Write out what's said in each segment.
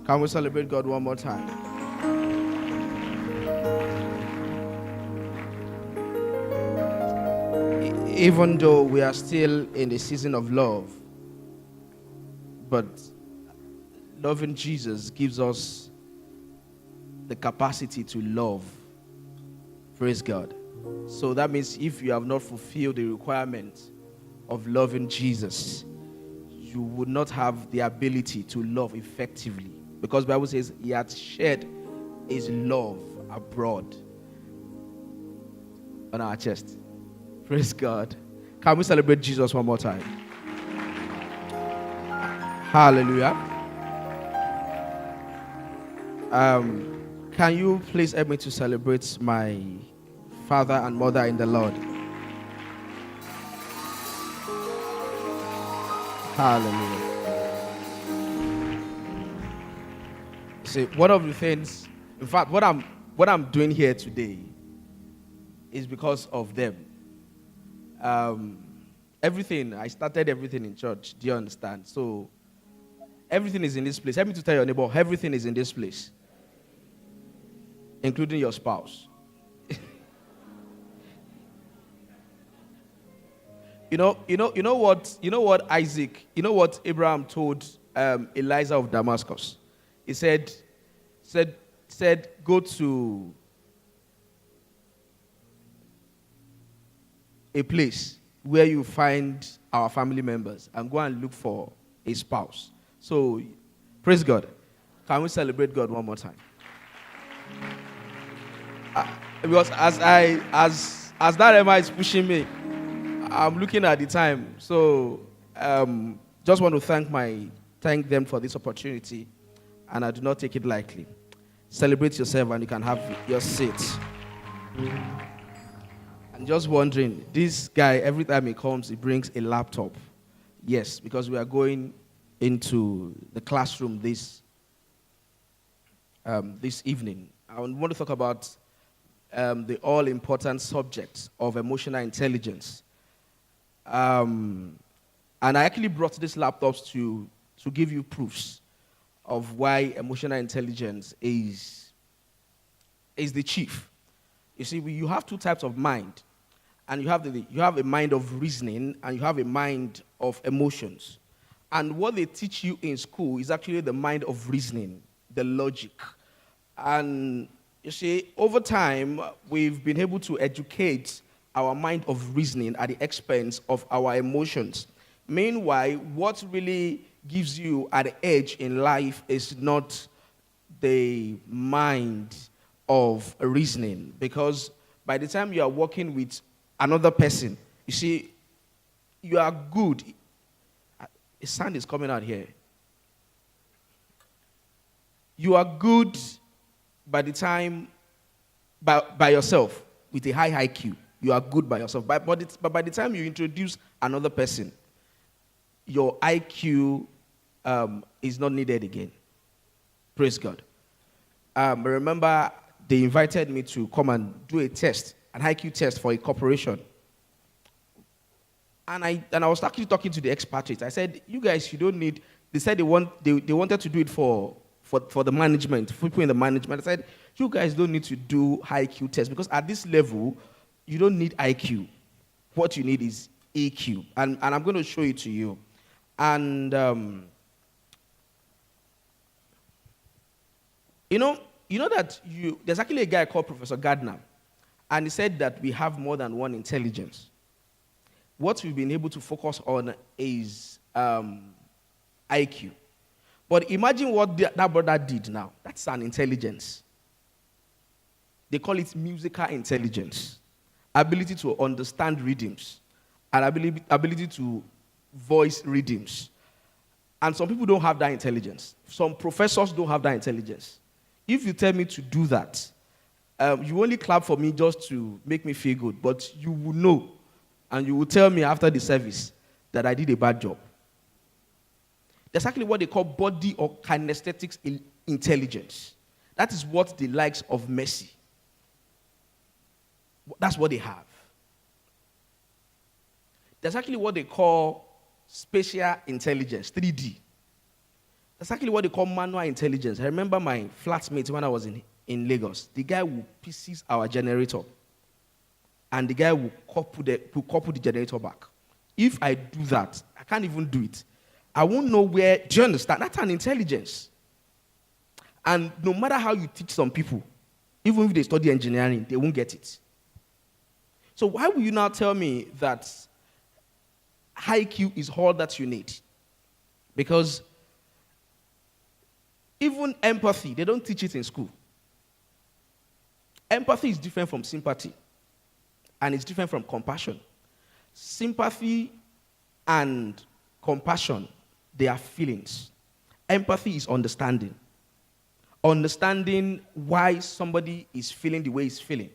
Can we celebrate God one more time? Even though we are still in the season of love, but loving Jesus gives us the capacity to love. Praise God. So that means if you have not fulfilled the requirement of loving Jesus, you would not have the ability to love effectively. Because the Bible says he had shared his love abroad on our chest. Praise God. Can we celebrate Jesus one more time? Hallelujah. Can you please help me to celebrate my father and mother in the Lord? Hallelujah. See, one of the things, in fact, what I'm doing here today is because of them. I started everything in church. Do you understand? So everything is in this place. Help me to tell your neighbor, everything is in this place, including your spouse. You know what Isaac, you know what Abraham told Elijah of Damascus? He said, go to a place where you find our family members and go and look for a spouse. So, praise God. Can we celebrate God one more time? Because as that Emma is pushing me, I'm looking at the time. So, just want to thank them for this opportunity, and I do not take it lightly. Celebrate yourself, and you can have your seat. I'm just wondering, this guy, every time he comes, he brings a laptop. Yes, because we are going into the classroom this evening. I want to talk about the all-important subject of emotional intelligence. And I actually brought these laptops to give you proofs of why emotional intelligence is the chief. You see, you have two types of mind, and you have a mind of reasoning, and you have a mind of emotions. And what they teach you in school is actually the mind of reasoning, the logic. And you see, over time, we've been able to educate our mind of reasoning at the expense of our emotions. Meanwhile, what really gives you an edge in life is not the mind of reasoning, because by the time you are working with another person, you see, you are good. A sound is coming out here. You are good by the time by yourself with a high IQ. You are good by yourself. But by the time you introduce another person, your IQ is not needed again. Praise God. Remember, they invited me to come and do a test, an IQ test for a corporation. And I was actually talking to the expatriates. I said, you guys, you don't need, they said they wanted to do it for the management, for people in the management. I said, you guys don't need to do IQ test, because at this level, you don't need IQ. What you need is EQ. And I'm going to show it to you. And, you know that there's actually a guy called Professor Gardner, and he said that we have more than one intelligence. What we've been able to focus on is IQ. But imagine what that brother did now. That's an intelligence. They call it musical intelligence. Ability to understand rhythms, and ability to voice rhythms. And some people don't have that intelligence. Some professors don't have that intelligence. If you tell me to do that, you only clap for me just to make me feel good, but you will know, and you will tell me after the service that I did a bad job. That's actually what they call body or kinesthetics intelligence. That is what the likes of Messi. That's what they have. There's actually what they call spatial intelligence, 3D. That's actually what they call manual intelligence. I remember my flatmate when I was in Lagos. The guy will pieces our generator, and the guy will couple the generator back. If I do that, I can't even do it. I won't know where. Do you understand? That's an intelligence. And no matter how you teach some people, even if they study engineering, they won't get it. So why will you now tell me that high IQ is all that you need? Because even empathy, they don't teach it in school. Empathy is different from sympathy, and it's different from compassion. Sympathy and compassion, they are feelings. Empathy is understanding. Understanding why somebody is feeling the way he's feeling.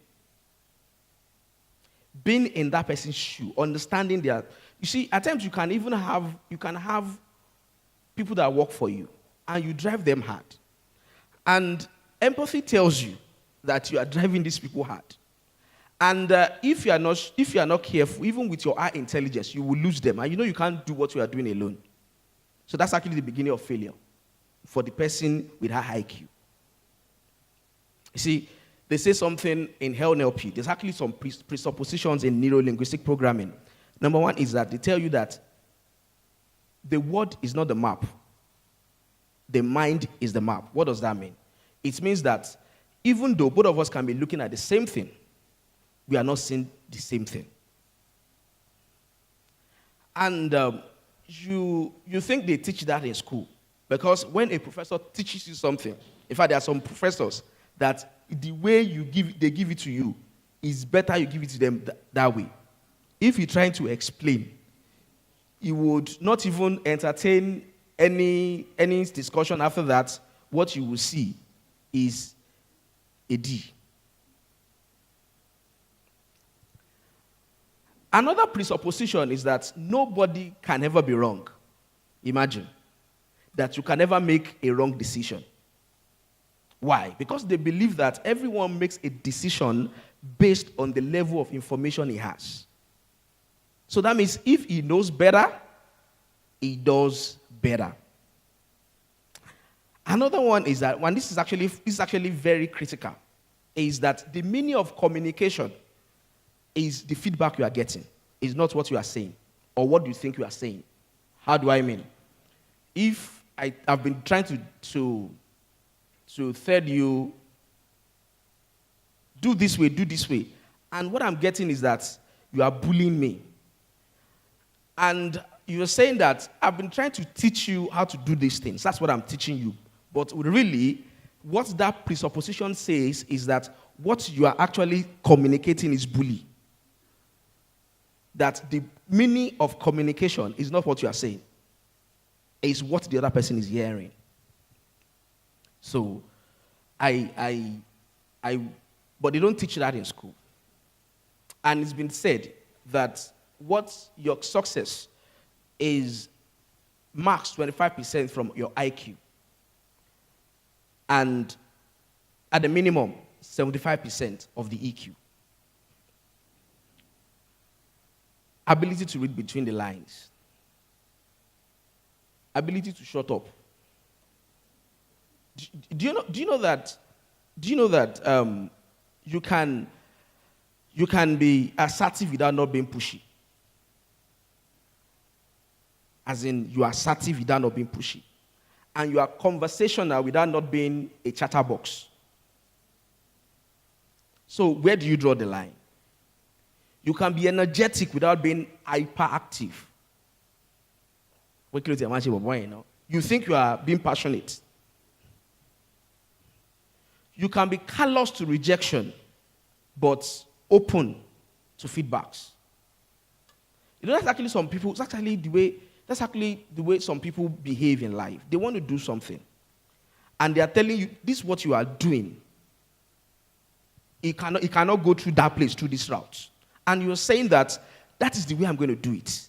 Being in that person's shoe, understanding their... You see, at times you can have people that work for you, and you drive them hard. And empathy tells you that you are driving these people hard. And if you are not careful, even with your high intelligence, you will lose them. And you know you can't do what you are doing alone. So that's actually the beginning of failure for the person with high IQ. You see, they say something in NLP. There's actually some presuppositions in neuro-linguistic programming. Number one is that they tell you that the word is not the map. The mind is the map. What does that mean? It means that even though both of us can be looking at the same thing, we are not seeing the same thing. And you think they teach that in school. Because when a professor teaches you something, in fact, there are some professors that the way they give it to you is better you give it to them that way. If you're trying to explain, you would not even entertain any discussion after that. What you will see is a D. Another presupposition is that nobody can ever be wrong. Imagine that you can never make a wrong decision. Why? Because they believe that everyone makes a decision based on the level of information he has. So that means if he knows better, he does better. Another one is that, and this is actually very critical, is that the meaning of communication is the feedback you are getting, is not what you are saying or what you think you are saying. How do I mean? If I've been trying to tell you, do this way, and what I'm getting is that you are bullying me. And you're saying that I've been trying to teach you how to do these things. That's what I'm teaching you. But really, what that presupposition says is that what you are actually communicating is bully. That the meaning of communication is not what you are saying. It's what the other person is hearing. So, but they don't teach that in school. And it's been said that what your success is marks 25% from your IQ. And at the minimum, 75% of the EQ. Ability to read between the lines. Ability to shut up. Do you know that you can be assertive without not being pushy? As in, you are assertive without not being pushy. And you are conversational without not being a chatterbox. So where do you draw the line? You can be energetic without being hyperactive. You think you are being passionate. You can be callous to rejection, but open to feedbacks. You know, that's actually the way some people behave in life. They want to do something, and they are telling you, this is what you are doing. It cannot go through that place, through this route. And you're saying that is the way I'm going to do it.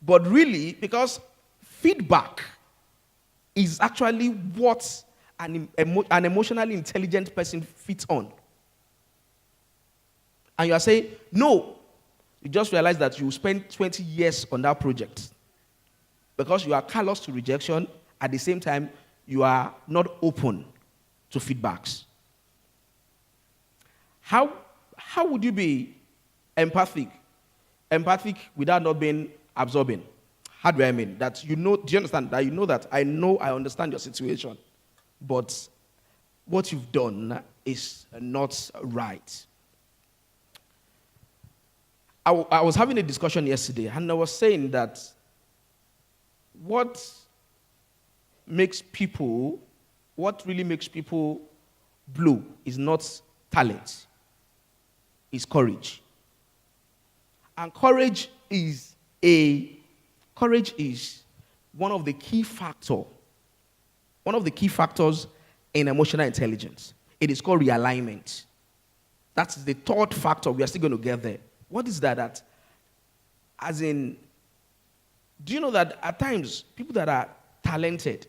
But really, because feedback is actually what an emotionally intelligent person fits on. And you are saying, no. You just realize that you spent 20 years on that project because you are callous to rejection At the same time, you are not open to feedbacks. How would you be empathic without not being absorbing? How do I mean? That do you understand? That I understand your situation, but what you've done is not right. I was having a discussion yesterday, and I was saying that what really makes people blue is not talent, it's courage. And courage is one of the key factors in emotional intelligence. It is called realignment. That's the third factor. We are still going to get there. What is that? Do you know that at times, people that are talented,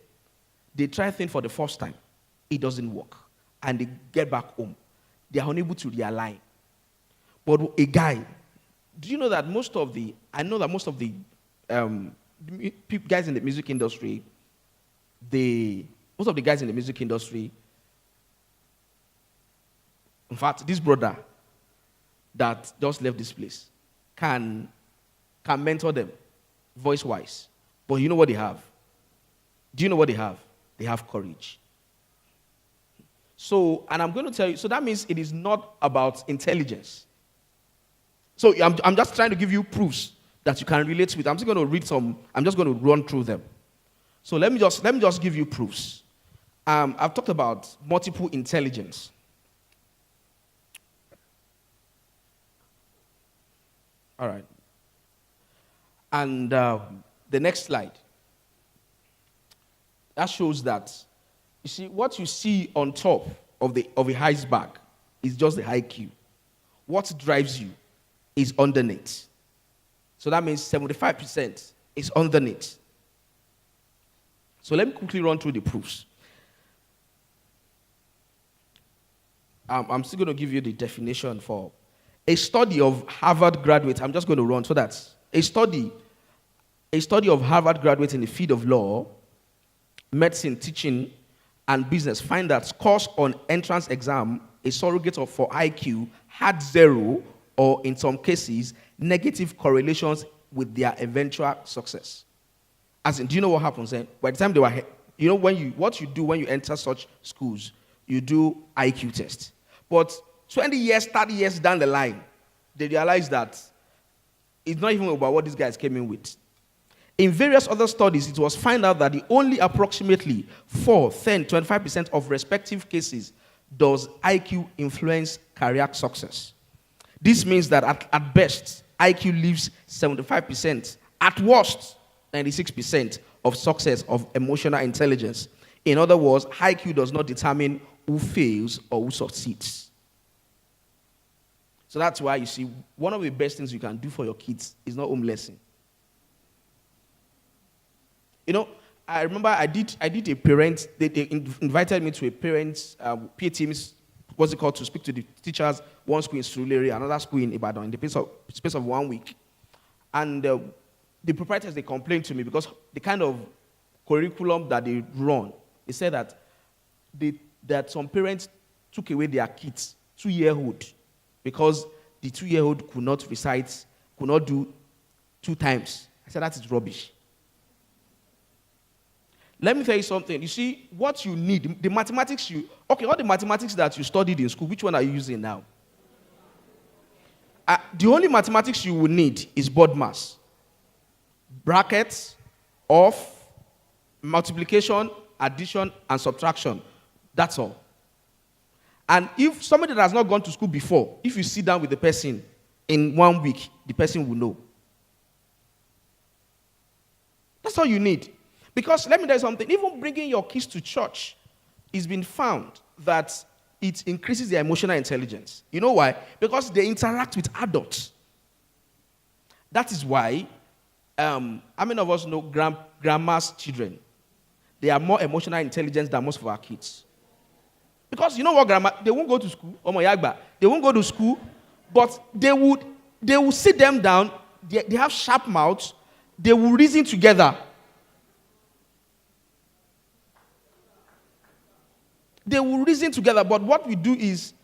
they try things for the first time. It doesn't work. And they get back home. They are unable to realign. But a guy, do you know that most of the guys in the music industry, in fact, this brother that just left this place can mentor them voice-wise. But you know what they have? Do you know what they have? They have courage. So, and I'm going to tell you, so that means it is not about intelligence. So I'm just trying to give you proofs that you can relate with. I'm just going to run through them. So let me just give you proofs. I've talked about multiple intelligence. All right. And the next slide. That shows that, you see, what you see on top of the iceberg is just the IQ. What drives you is underneath. So that means 75% is underneath. So let me quickly run through the proofs. I'm still going to give you the definition for a study of Harvard graduates. I'm just going to run. So that's a study of Harvard graduates in the field of law, medicine, teaching, and business find that scores on entrance exam, a surrogate for IQ, had zero or, in some cases, negative correlations with their eventual success. As in, do you know what happens then? By the time they were, what you do when you enter such schools, you do IQ test. But 20 years, 30 years down the line, they realize that it's not even about what these guys came in with. In various other studies, it was found out that only approximately 4, 10, 25% of respective cases does IQ influence career success. This means that at best, IQ leaves 75%, at worst, 96% of success of emotional intelligence. In other words, IQ does not determine who fails or who succeeds. So that's why you see, one of the best things you can do for your kids is not home lesson. I remember I did a parent, they invited me to a parent's PA teams, what's it called, to speak to the teachers, one school in Surulere, another school in Ibadan, in the space of 1 week. And the proprietors, they complained to me because the kind of curriculum that they run, they said that some parents took away their kids, 2-year-old, because the 2-year-old could not do 2 times. I said, that is rubbish. Let me tell you something. You see, what you need, the mathematics all the mathematics that you studied in school, which one are you using now? The only mathematics you will need is board mass. Brackets, off, multiplication, addition, and subtraction. That's all. And if somebody that has not gone to school before, if you sit down with the person in 1 week, the person will know. That's all you need. Because let me tell you something, even bringing your kids to church, it's been found that it increases their emotional intelligence. You know why? Because they interact with adults. That is why, how many of us know grandma's children? They are more emotional intelligent than most of our kids. Because you know what, grandma, they won't go to school, they won't go to school, but they will sit them down, they have sharp mouths, they will reason together. They will reason together, but what we do is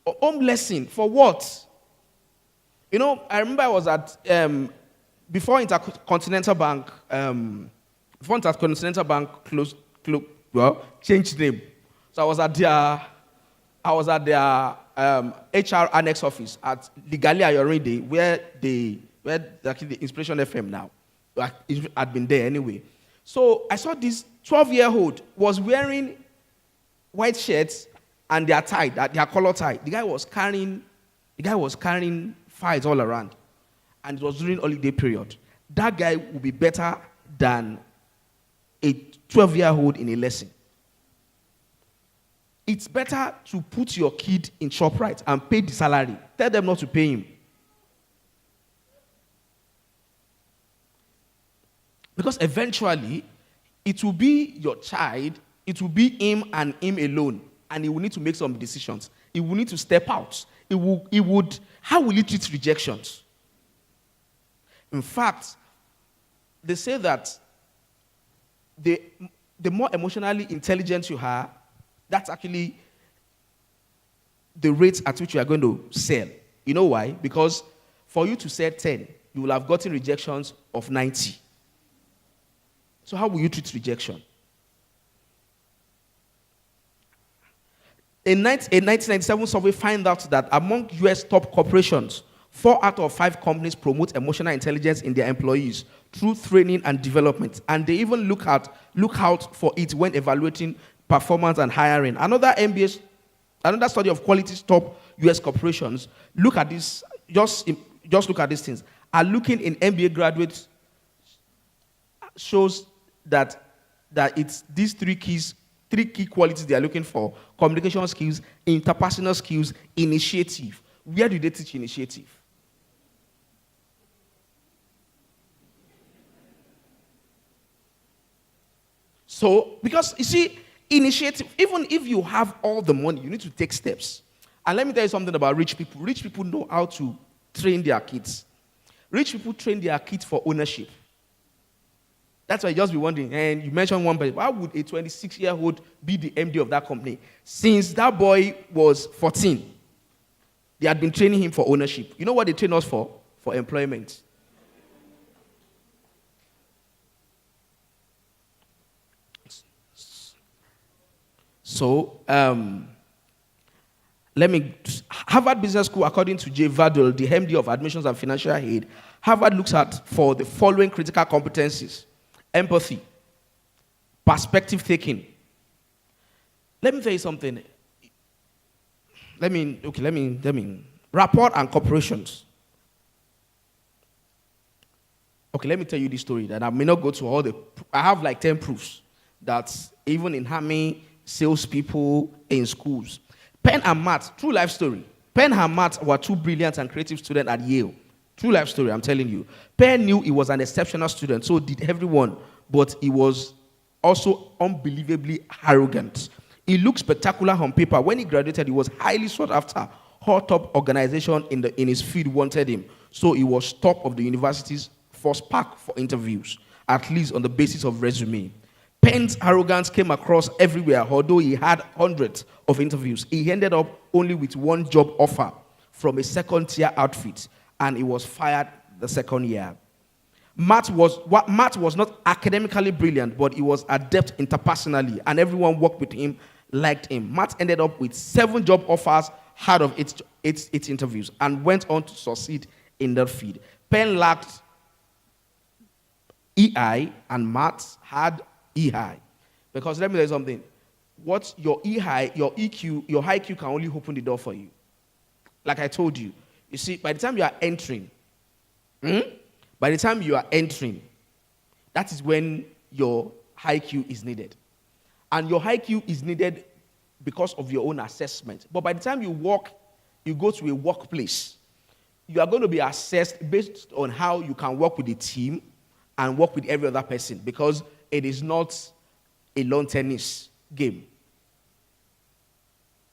home lesson for what? You know, I remember I was at before Intercontinental Bank. Before Intercontinental Bank changed name. So I was at their HR annex office at Ligali Ayorinde, where actually the Inspiration FM now. It had been there anyway. So I saw this 12-year-old was wearing white shirts and their tie, their collar tie. The guy was carrying files all around. And it was during holiday period. That guy would be better than a 12-year-old in a lesson. It's better to put your kid in ShopRite and pay the salary. Tell them not to pay him. Because eventually, it will be your child, it will be him and him alone, and he will need to make some decisions. He will need to step out. How will he treat rejections? In fact, they say that the more emotionally intelligent you are, that's actually the rate at which you are going to sell. You know why? Because for you to sell 10, you will have gotten rejections of 90. So how will you treat rejection? A 1997 survey found out that among U.S. top corporations, 4 out of 5 companies promote emotional intelligence in their employees through training and development, and they even look out for it when evaluating performance and hiring. Another study of quality top U.S. corporations look at this. Just look at these things. Are looking in MBA graduates shows that it's these three key qualities they are looking for: communication skills, interpersonal skills, initiative. Where do they teach initiative? So, because you see, initiative, even if you have all the money, you need to take steps. And let me tell you something about rich people. Rich people know how to train their kids. Rich people train their kids for ownership. That's why you just be wondering, and you mentioned one person, why would a 26-year-old be the MD of that company? Since that boy was 14, they had been training him for ownership. You know what they train us for? For employment. So, Harvard Business School, according to Jay Vadul, the MD of Admissions and Financial Aid, Harvard looks at for the following critical competencies: empathy, perspective taking. Let me tell you something. Rapport and corporations. Okay, let me tell you this story that I may not go to I have like 10 proofs that even in Army, salespeople in schools. Penn and Matt, true life story. Penn and Matt were 2 brilliant and creative students at Yale. True life story, I'm telling you. Penn knew he was an exceptional student, so did everyone, but he was also unbelievably arrogant. He looked spectacular on paper. When he graduated, he was highly sought after. All top organization in his field wanted him, so he was top of the university's first pack for interviews, at least on the basis of resume. Penn's arrogance came across everywhere. Although he had hundreds of interviews, he ended up only with 1 job offer from a second-tier outfit, and he was fired the second year. Matt was not academically brilliant, but he was adept interpersonally, and everyone worked with him, liked him. Matt ended up with 7 job offers out of its interviews, and went on to succeed in that field. Penn lacked EI, and Matt had EI. Because let me tell you something. What your EI, your EQ, your IQ can only open the door for you. Like I told you. You see, by the time you are entering, that is when your IQ is needed. And your IQ is needed because of your own assessment. But by the time you go to a workplace, you are going to be assessed based on how you can work with the team and work with every other person, because it is not a lawn tennis game.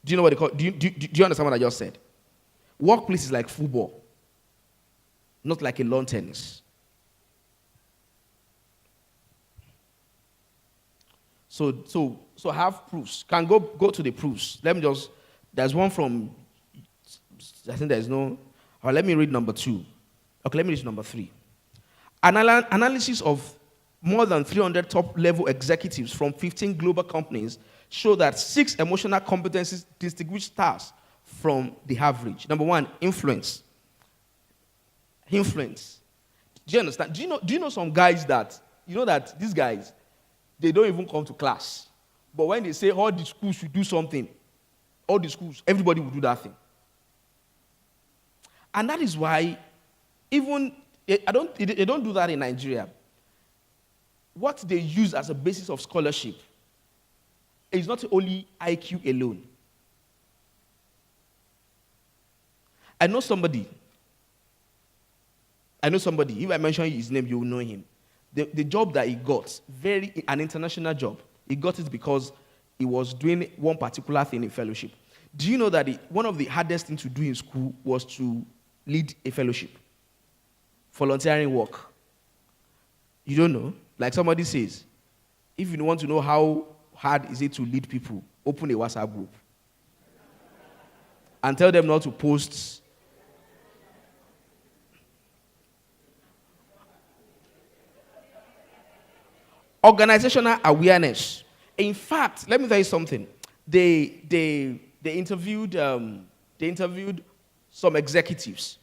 Do you know what they call? Do you understand what I just said? Workplace is like football, not like a lawn tennis. So have proofs. Can go to the proofs. There's one from, I think there's no, or let me read number 2. Okay, let me read number 3. Analysis of more than 300 top-level executives from 15 global companies show that 6 emotional competencies distinguish stars from the average. Number 1, influence. Influence. Do you understand? Do you know some guys that, that these guys, they don't even come to class. But when they say all the schools should do something, all the schools, everybody will do that thing. And that is why they don't do that in Nigeria. What they use as a basis of scholarship is not only IQ alone. I know somebody, if I mention his name, you will know him. The job that he got, an international job, he got it because he was doing one particular thing in fellowship. Do you know that one of the hardest things to do in school was to lead a fellowship? Volunteering work. You don't know? Like somebody says, if you want to know how hard is it to lead people, open a WhatsApp group. And tell them not to post. Organizational awareness. In fact, let me tell you something. They interviewed some executives,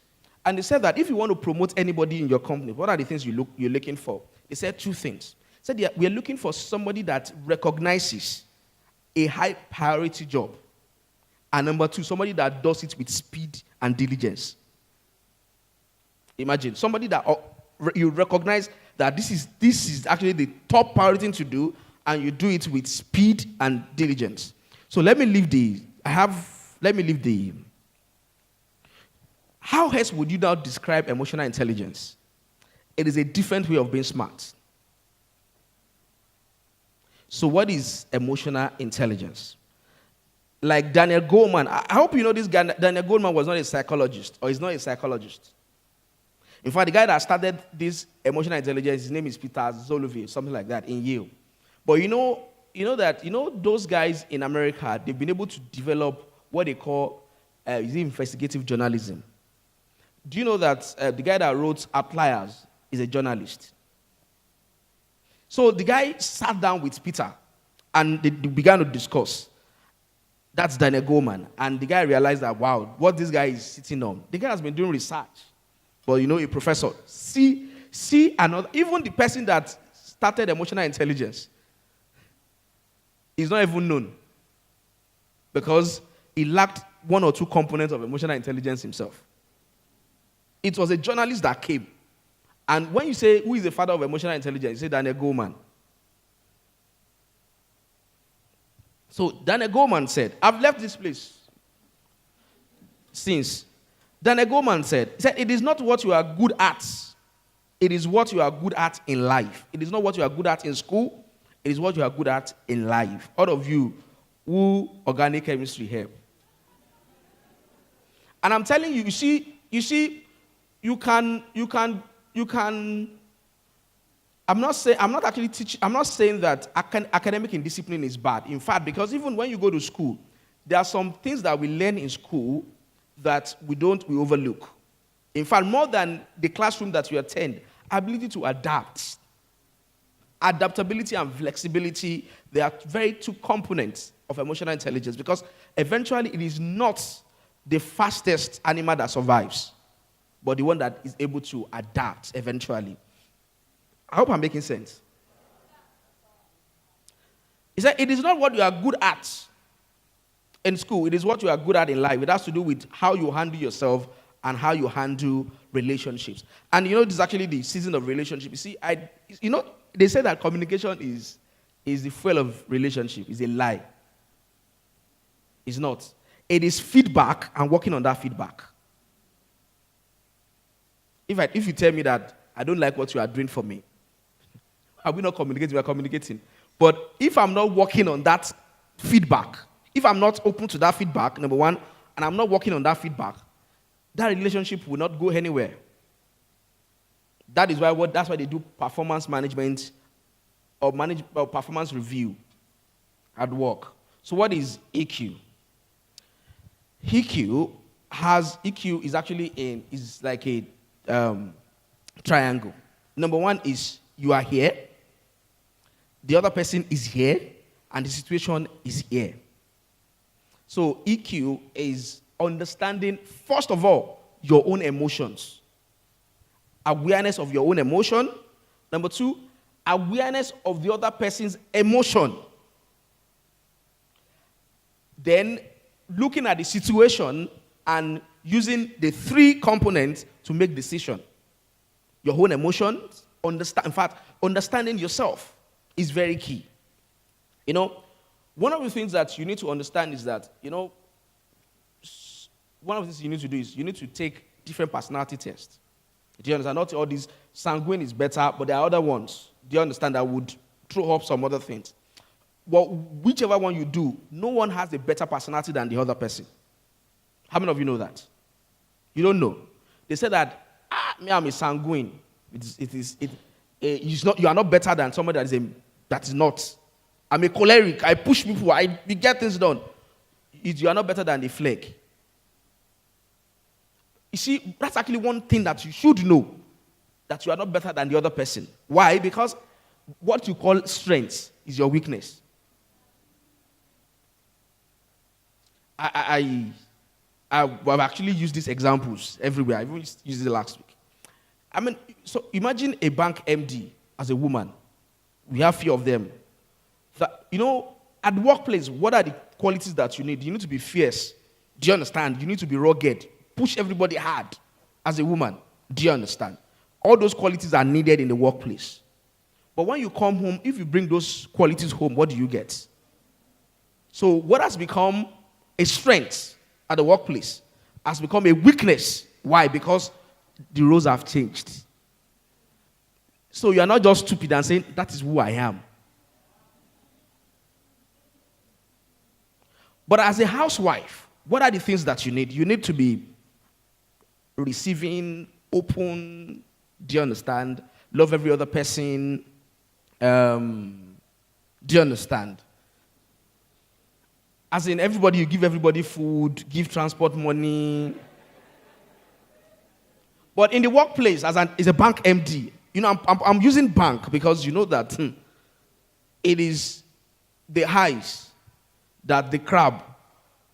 and they said that if you want to promote anybody in your company, what are the things you're looking for? They said 2 things. They said we are looking for somebody that recognizes a high priority job, and number 2, somebody that does it with speed and diligence. Imagine somebody that you recognize that this is actually the top priority thing to do, and you do it with speed and diligence. So let me leave the. How else would you now describe emotional intelligence? It is a different way of being smart. So what is emotional intelligence? Like Daniel Goleman, I hope you know this guy. Daniel Goleman was not a psychologist, or is not a psychologist. In fact, the guy that started this emotional intelligence, his name is Peter Zolovic, something like that, in Yale. But those guys in America, they've been able to develop what they call investigative journalism. Do you know that the guy that wrote Outliers is a journalist? So the guy sat down with Peter, and they began to discuss. That's Daniel Goleman. And the guy realized that, wow, what this guy is sitting on. The guy has been doing research. But a professor. See another, even the person that started emotional intelligence is not even known, because he lacked 1 or 2 components of emotional intelligence himself. It was a journalist that came. And when you say, who is the father of emotional intelligence, you say Daniel Goleman. So Daniel Goleman said, I've left this place since. Daniel Goleman said, it is not what you are good at. It is what you are good at in life. It is not what you are good at in school. It is what you are good at in life. All of you who organic chemistry help. And I'm telling you, you see, you can. I'm not saying that academic indiscipline is bad. In fact, because even when you go to school, there are some things that we learn in school that we overlook. In fact, more than the classroom that you attend, ability to adapt. Adaptability and flexibility, they are 2 components of emotional intelligence, because eventually it is not the fastest animal that survives, but the one that is able to adapt eventually. I hope I'm making sense. He said, it is not what you are good at in school, it is what you are good at in life. It has to do with how you handle yourself and how you handle relationships. And this is actually the season of relationship. You see, they say that communication is the fuel of relationship. It's a lie. It's not. It is feedback and working on that feedback. If you tell me that I don't like what you are doing for me, are we not communicating? We are communicating. But if I'm not working on that feedback, if I'm not open to that feedback, number 1, and I'm not working on that feedback, that relationship will not go anywhere. That's why they do performance management or performance review at work. So what is EQ? EQ is actually is like a triangle. Number one is you are here, the other person is here, and the situation is here. So EQ is understanding, first of all, your own emotions. Awareness of your own emotion. Number two, awareness of the other person's emotion. Then looking at the situation and using the three components to make decision. Your own emotions, understanding yourself is very key. One of the things that you need to understand is that, one of the things you need to do is you need to take different personality tests. Do you understand? Not all these sanguine is better, but there are other ones. Do you understand that would throw up some other things? Well, whichever one you do, no one has a better personality than the other person. How many of you know that? You don't know. They say that, I'm a sanguine. You are not better than somebody that is not. I'm a choleric. I push people. We get things done. You are not better than the flake. You see, that's actually one thing that you should know, that you are not better than the other person. Why? Because what you call strength is your weakness. I've actually used these examples everywhere. I even used it last week. So imagine a bank MD as a woman. We have few of them. At the workplace, what are the qualities that you need? You need to be fierce. Do you understand? You need to be rugged. Push everybody hard as a woman. Do you understand? All those qualities are needed in the workplace. But when you come home, if you bring those qualities home, what do you get? So what has become a strength at the workplace has become a weakness. Why? Because the roles have changed. So you are not just stupid and saying, that is who I am. But as a housewife, what are the things that you need? You need to be receiving, open, do you understand? Love every other person. Do you understand? As in everybody, you give everybody food, give transport money. But in the workplace, as a bank MD, I'm using bank because you know that it is the eyes that the crab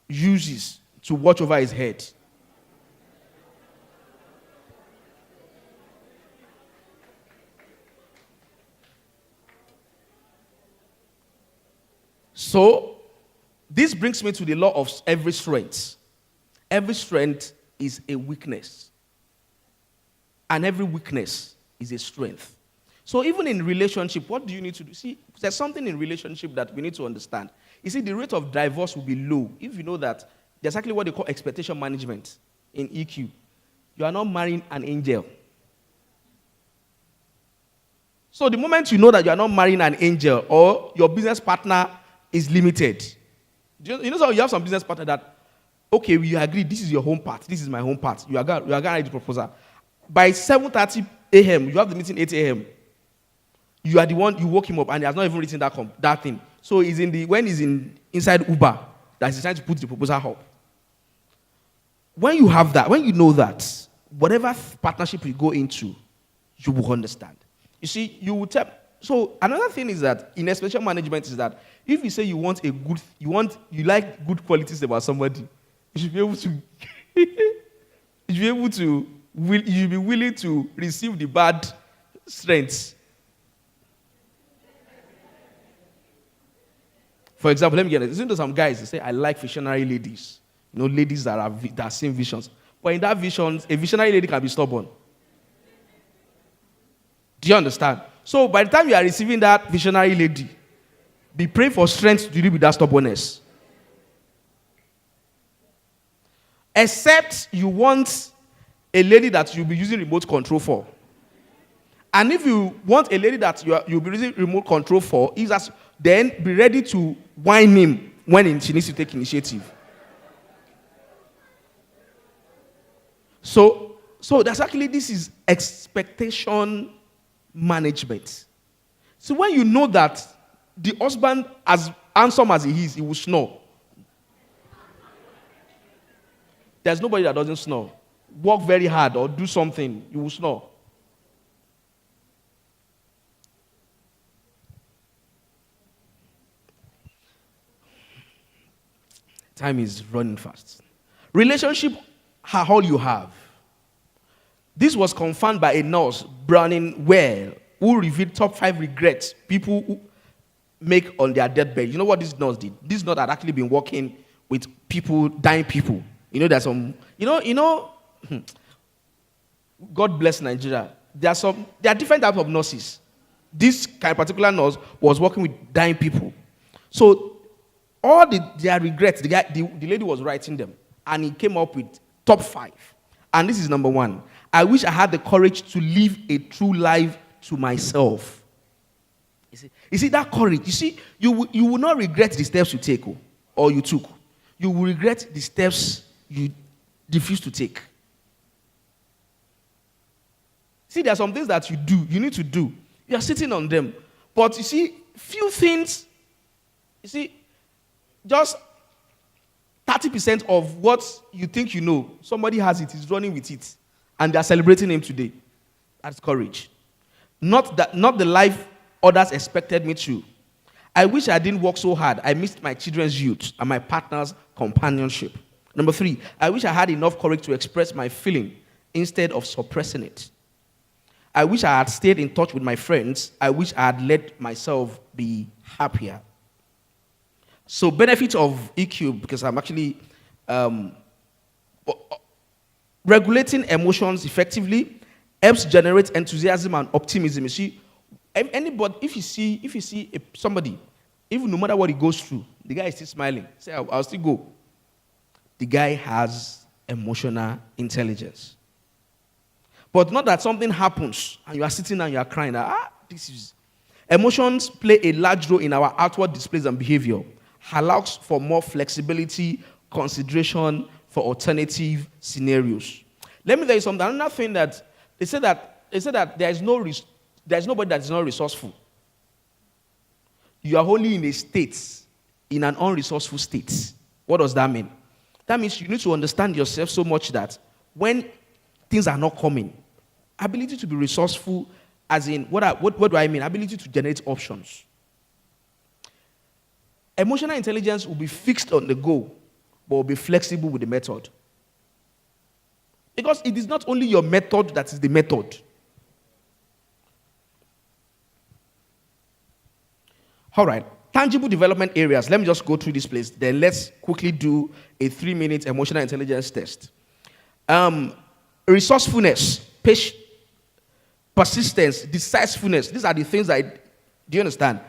uses to watch over his head. So, this brings me to the law of every strength. Every strength is a weakness. And every weakness is a strength. So even in relationship, what do you need to do? See, there's something in relationship that we need to understand. You see, the rate of divorce will be low if you know that there's actually what they call expectation management in EQ. You are not marrying an angel. So the moment you know that you are not marrying an angel or your business partner is limited. You know, so you have some business partner that, okay, we agree, this is your home part, this is my home part. You are going to write the proposal. By 7:30 a.m., you have the meeting 8 a.m. You are the one, you woke him up, and he has not even written that thing. So when he's inside Uber, that he's trying to put the proposal up. When you have that, when you know that, whatever partnership you go into, you will understand. You see, you will tell. So another thing is that in expectation management is that if you say you like good qualities about somebody, you should be able to you should be willing to receive the bad strengths. For example, let me get it. Listen to some guys, they say, I like visionary ladies. Ladies that are seeing visions. But in that vision, a visionary lady can be stubborn. Do you understand? So by the time you are receiving that visionary lady, be praying for strength to deal with that stubbornness. Except you want a lady that you'll be using remote control for. And if you want a lady that you'll be using remote control for, then be ready to whine him when she needs to take initiative. So that's actually, this is expectation management. So when you know that the husband, as handsome as he is, he will snore. There's nobody that doesn't snore. Work very hard or do something, you will snore. Time is running fast. Relationship are all you have. This was confirmed by a nurse, Browning Well, who revealed top 5 regrets people who make on their deathbed. You know what this nurse did? This nurse had actually been working with people, dying people. You know, there's some, God bless Nigeria. There are different types of nurses. This particular nurse was working with dying people. So all their regrets, the lady was writing them, and he came up with top 5. And this is number 1. I wish I had the courage to live a true life to myself. You see that courage. You see, you will not regret the steps you take or you took. You will regret the steps you refuse to take. See, there are some things that you need to do. You are sitting on them. But you see, few things, just 30% of what you think you know, somebody has it, is running with it, and they are celebrating him today. That's courage. Not the life others expected me to. I wish I didn't work so hard. I missed my children's youth and my partner's companionship. Number 3, I wish I had enough courage to express my feeling instead of suppressing it. I wish I had stayed in touch with my friends. I wish I had let myself be happier. So benefits of EQ, because I'm actually regulating emotions effectively helps generate enthusiasm and optimism. You see, anybody, if you see somebody, even no matter what he goes through, the guy is still smiling. Say, I'll still go. The guy has emotional intelligence. But not that something happens and you are sitting and you are crying. Emotions play a large role in our outward displays and behavior. Allows for more flexibility, consideration for alternative scenarios. Let me tell you something. Another thing that they say that there's nobody that is not resourceful. You are only in in an unresourceful state. What does that mean? That means you need to understand yourself so much that when things are not coming, ability to be resourceful, as in, what do I mean? Ability to generate options. Emotional intelligence will be fixed on the goal, but will be flexible with the method. Because it is not only your method that is the method. All right. Tangible development areas. Let me just go through this place. Then let's quickly do a 3-minute emotional intelligence test. Resourcefulness, persistence, decisiveness. These are the things do you understand?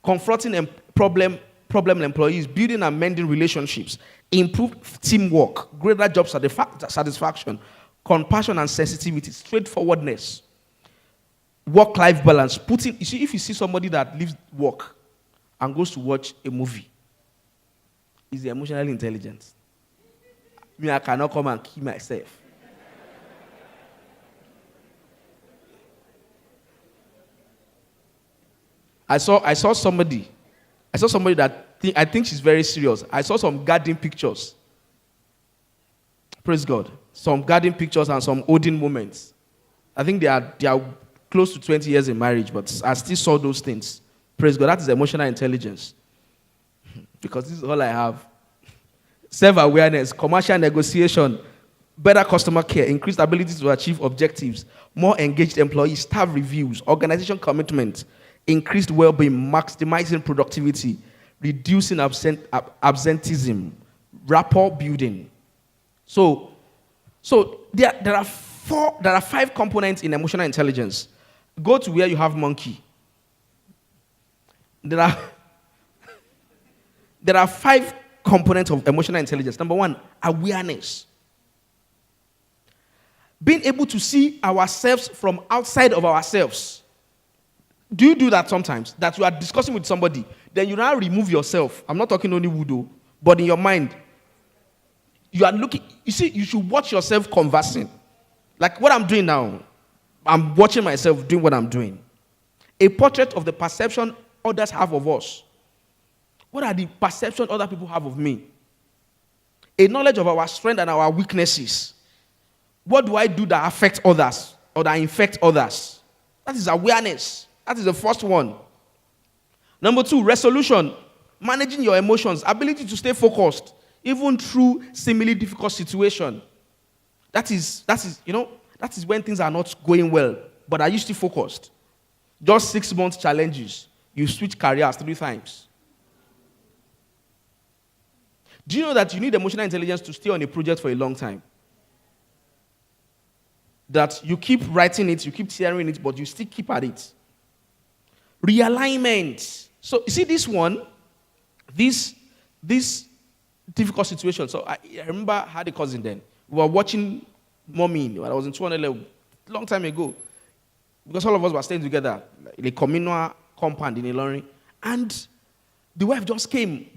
Confronting problem employees, building and mending relationships, improved teamwork, greater job satisfaction, compassion and sensitivity, straightforwardness, work-life balance. If you see somebody that leaves work and goes to watch a movie, is emotionally intelligent. I cannot come and kill myself. I saw somebody that I think she's very serious. I saw some garden pictures. Praise God. Some garden pictures and some olden moments. I think they are close to 20 years in marriage, but I still saw those things. Praise God. That is emotional intelligence. Because this is all I have. Self-awareness, commercial negotiation, better customer care, increased ability to achieve objectives, more engaged employees, staff reviews, organization commitment, increased well-being, maximizing productivity, reducing absenteeism, rapport building. So there are 5 components in emotional intelligence. Go to where you have monkey. There are 5 components of emotional intelligence. Number 1, awareness. Being able to see ourselves from outside of ourselves. Do you do that sometimes? That you are discussing with somebody, then you now remove yourself. I'm not talking only voodoo, but in your mind, you are looking. You see, you should watch yourself conversing. Like what I'm doing now, I'm watching myself doing what I'm doing. A portrait of the perception others have of us? What are the perceptions other people have of me? A knowledge of our strength and our weaknesses. What do I do that affects others or that infect others? That is awareness. That is the first one. Number 2, resolution. Managing your emotions. Ability to stay focused, even through seemingly difficult situation. That is when things are not going well. But are you still focused? Just 6 months challenges. You switch careers 3 times. Do you know that you need emotional intelligence to stay on a project for a long time? That you keep writing it, you keep tearing it, but you still keep at it. Realignment. So, you see this one, this difficult situation. So, I remember I had a cousin then. We were watching Mommy when I was in 200 level, long time ago. Because all of us were staying together in a communal compound in Ilorin. And the wife just came,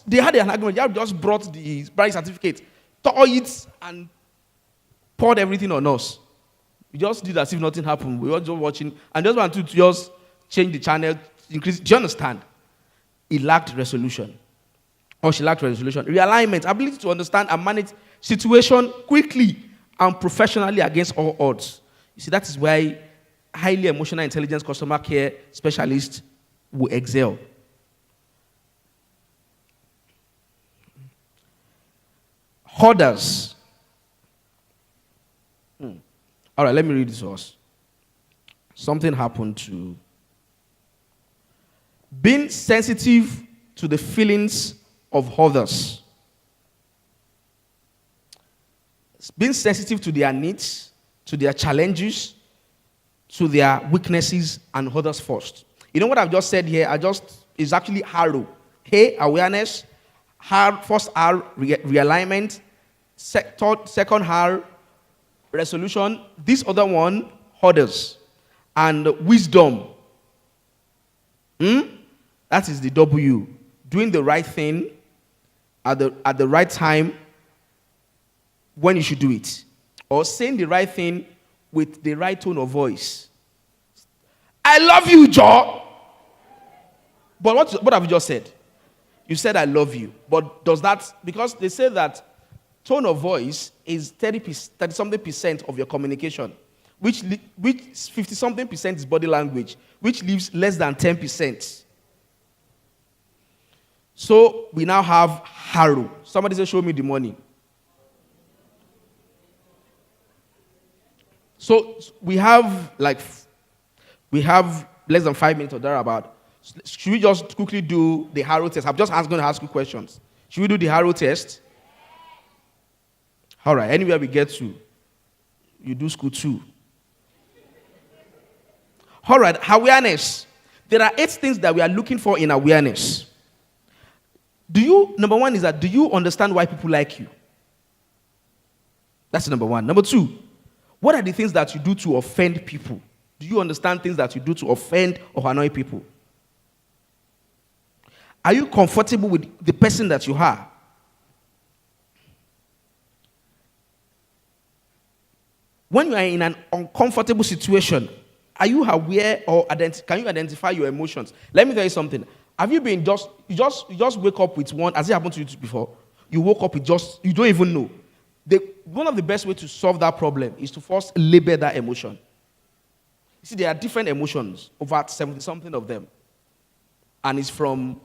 they had an argument. The wife just brought the marriage certificate, tore it, and poured everything on us. We just did as if nothing happened. We were just watching, and just wanted to just change the channel, increase. Do you understand? He lacked resolution. Or she lacked resolution. Realignment, ability to understand and manage situation quickly and professionally against all odds. You see, that is why highly emotional intelligence customer care specialists will excel. Hoarders. All right, let me read this to us. Something happened to being sensitive to the feelings of others. Being sensitive to their needs, to their challenges, to their weaknesses, and others first. You know what I've just said here? Is actually HARO. Hey, awareness. First R, realignment. Second R, resolution. This other one, others. And wisdom. That is the W. Doing the right thing at the right time when you should do it. Or saying the right thing with the right tone of voice. I love you, Joe. But what have you just said? You said I love you. But does that, because they say that tone of voice is 30-something percent of your communication, which 50-something percent is body language, which leaves less than 10%. So we now have HARO. Somebody say, show me the money. So we have less than 5 minutes or thereabout. Should we just quickly do the HARO test? I'm just going to ask you questions. Should we do the HARO test? All right, anywhere we get to, you do school too. All right, awareness. There are 8 things that we are looking for in awareness. Number 1 is that, do you understand why people like you? That's number 1. Number 2, what are the things that you do to offend people? Do you understand things that you do to offend or annoy people? Are you comfortable with the person that you are? When you are in an uncomfortable situation, are you aware or can you identify your emotions? Let me tell you something. Have you been you just wake up with one, as it happened to you before? You woke up with you don't even know. One of the best ways to solve that problem is to first label that emotion. You see, there are different emotions, over 70-something of them. And it's from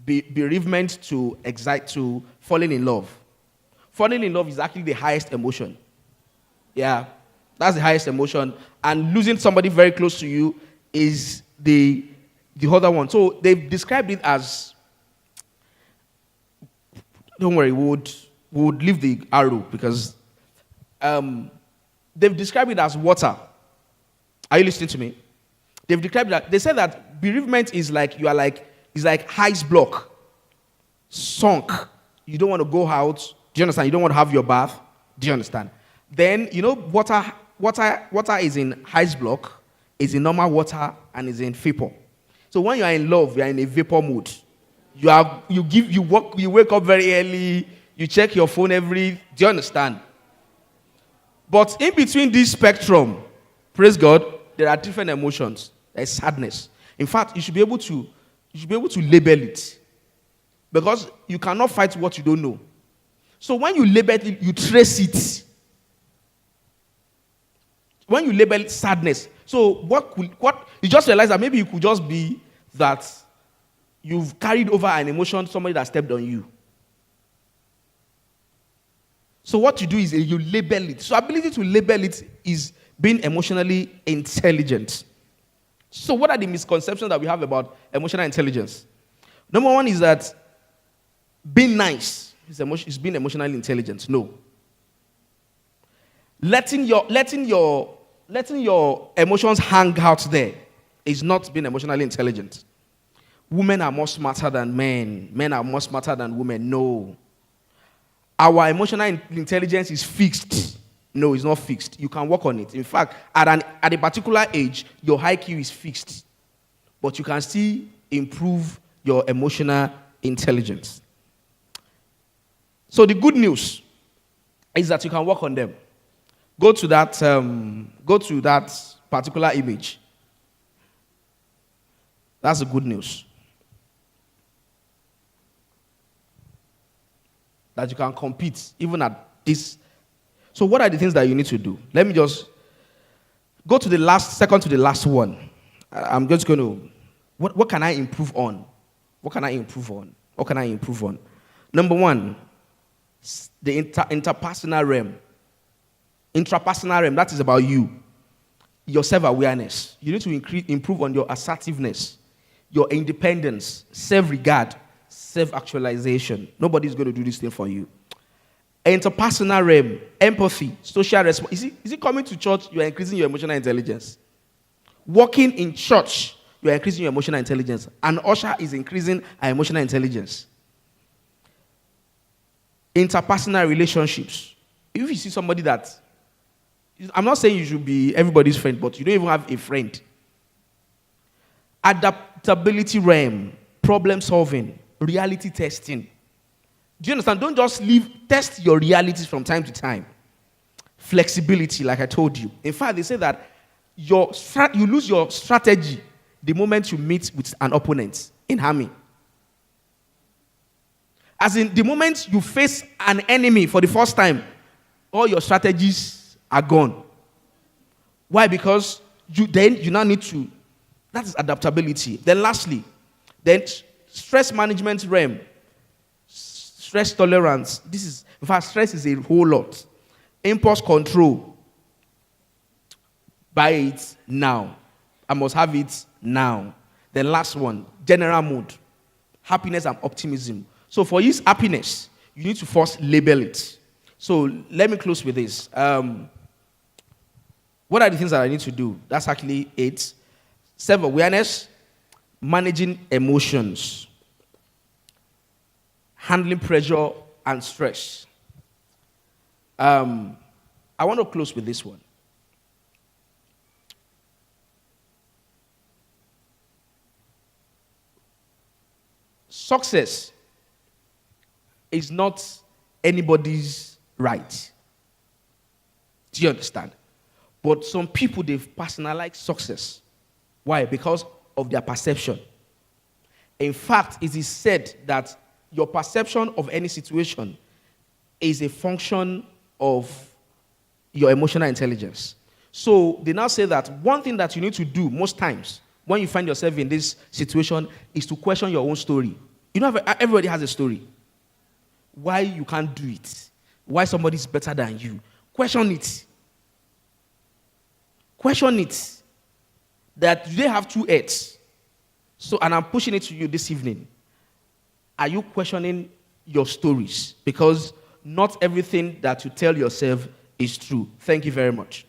bereavement to anxiety to falling in love. Falling in love is actually the highest emotion. Yeah, that's the highest emotion. And losing somebody very close to you is the other one. So they've described it as, don't worry, we would leave the arrow because they've described it as water. Are you listening to me? They've described that. They said that bereavement is like ice block, sunk. You don't want to go out. Do you understand? You don't want to have your bath. Do you understand? Then, water is in ice block, is in normal water, and is in vapor. So when you are in love, you are in a vapor mood. You wake up very early, you check your phone do you understand? But in between this spectrum, praise God, there are different emotions. There's sadness. In fact, you should be able to label it. Because you cannot fight what you don't know. So when you label it, you trace it. When you label sadness, so what you just realize that maybe it could just be that you've carried over an emotion, somebody that stepped on you. So what you do is you label it. So ability to label it is being emotionally intelligent. So what are the misconceptions that we have about emotional intelligence? Number one is that being nice is being emotionally intelligent. No. Letting your emotions hang out there is not being emotionally intelligent. Women are more smarter than men. Men are more smarter than women. No. Our emotional intelligence is fixed. No, it's not fixed. You can work on it. In fact, at a particular age, your IQ is fixed. But you can still improve your emotional intelligence. So the good news is that you can work on them. Go to that particular image. That's the good news. That you can compete even at this. So what are the things that you need to do? Let me just go to the second to the last one. I'm just going to, what can I improve on? What can I improve on? What can I improve on? Number one, the interpersonal realm. Intrapersonal realm, that is about you. Your self-awareness. You need to improve on your assertiveness, your independence, self-regard, self-actualization. Nobody's going to do this thing for you. Interpersonal realm, empathy, social response. Is it coming to church, you are increasing your emotional intelligence? Working in church, you are increasing your emotional intelligence. An usher is increasing our emotional intelligence. Interpersonal relationships. If you see somebody that, I'm not saying you should be everybody's friend, but you don't even have a friend. Adaptability realm, problem solving, reality testing. Do you understand? Don't just test your realities from time to time. Flexibility, like I told you. In fact, they say that you lose your strategy the moment you meet with an opponent in army. As in, the moment you face an enemy for the first time, all your strategies are gone. Why? Because you now need to, that is adaptability. Then lastly, stress management realm, stress tolerance. In fact, stress is a whole lot. Impulse control. Buy it now. I must have it now. Then last one, general mood, happiness and optimism. So for his happiness, you need to first label it. So let me close with this. What are the things that I need to do? That's actually 8. Self-awareness, managing emotions, handling pressure and stress. I want to close with this one. Success is not anybody's right. Do you understand? But some people, they've personalized success. Why? Because of their perception. In fact, it is said that your perception of any situation is a function of your emotional intelligence. So they now say that one thing that you need to do most times when you find yourself in this situation is to question your own story. You know, everybody has a story. Why you can't do it? Why somebody is better than you? Question it. Question it. That they have 2 heads. So, and I'm pushing it to you this evening. Are you questioning your stories? Because not everything that you tell yourself is true. Thank you very much.